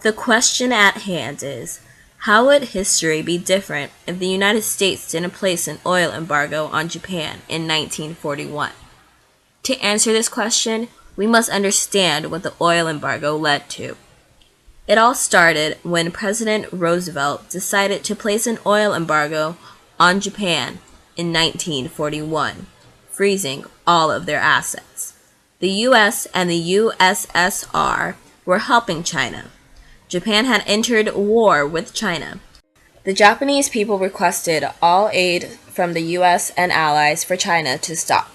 The question at hand is, how would history be different if the United States didn't place an oil embargo on Japan in 1941? To answer this question, we must understand what the oil embargo led to. It all started when President Roosevelt decided to place an oil embargo on Japan in 1941, freezing all of their assets. The US and the USSR were helping China. Japan had entered war with China. The Japanese people requested all aid from the US and allies for China to stop.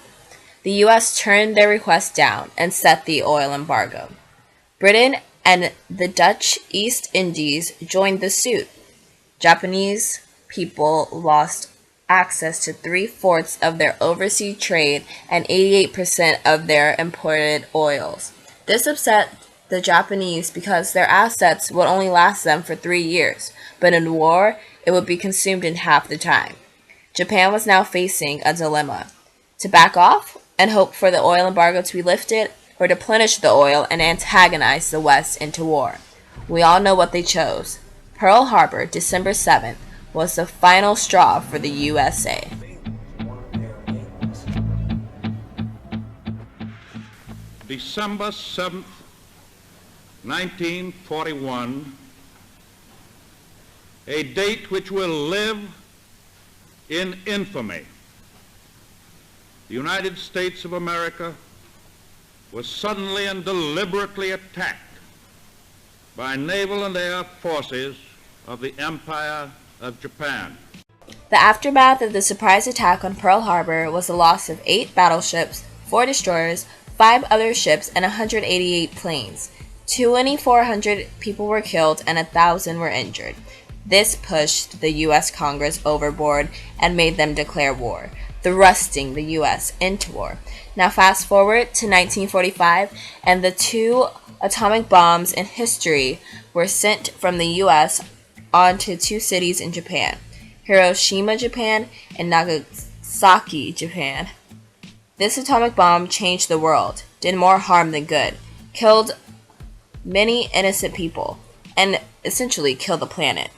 The US turned their request down and set the oil embargo. Britain and the Dutch East Indies joined the suit. Japanese people lost access to 3/4 of their overseas trade and 88% of their imported oils. This upset the Japanese because their assets would only last them for 3 years, but in war, it would be consumed in half the time. Japan was now facing a dilemma: to back off and hope for the oil embargo to be lifted, or to plenish the oil and antagonize the West into war. We all know what they chose. Pearl Harbor, December 7th, was the final straw for the USA. December 7th, 1941, a date which will live in infamy. The United States of America was suddenly and deliberately attacked by naval and air forces of the Empire of Japan. The aftermath of the surprise attack on Pearl Harbor was the loss of 8 battleships, 4 destroyers, 5 other ships, and 188 planes. 2,400 people were killed and 1,000 were injured. This pushed the U.S. Congress overboard and made them declare war, thrusting the U.S. into war. Now fast forward to 1945, and the 2 atomic bombs in history were sent from the U.S. onto 2 cities in Japan: Hiroshima, Japan, and Nagasaki, Japan. This atomic bomb changed the world, did more harm than good, killed many innocent people, and essentially killed the planet.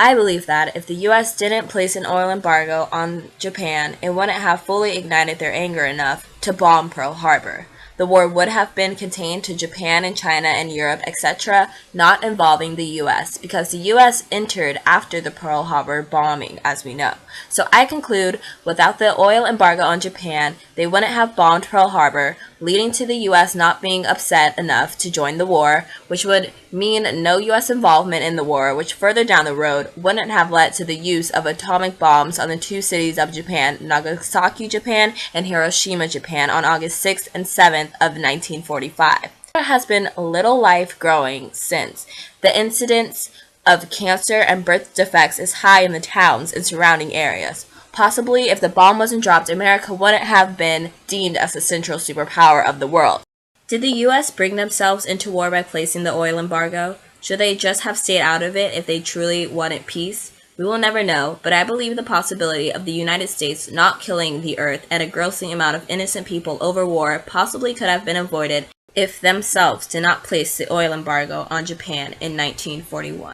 I believe that if the US didn't place an oil embargo on Japan, it wouldn't have fully ignited their anger enough to bomb Pearl Harbor. The war would have been contained to Japan and China and Europe, etc., not involving the US, because the US entered after the Pearl Harbor bombing, as we know. So I conclude, without the oil embargo on Japan, they wouldn't have bombed Pearl Harbor, leading to the US not being upset enough to join the war, which would mean no US involvement in the war, which further down the road wouldn't have led to the use of atomic bombs on the 2 cities of Japan, Nagasaki, Japan, and Hiroshima, Japan, on August 6th and 7th of 1945. There has been little life growing since. The incidence of cancer and birth defects is high in the towns and surrounding areas. Possibly, if the bomb wasn't dropped, America wouldn't have been deemed as the central superpower of the world. Did the US bring themselves into war by placing the oil embargo? Should they just have stayed out of it if they truly wanted peace? We will never know, but I believe the possibility of the United States not killing the earth and a grossing amount of innocent people over war possibly could have been avoided if themselves did not place the oil embargo on Japan in 1941.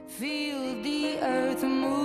Feel the earth move.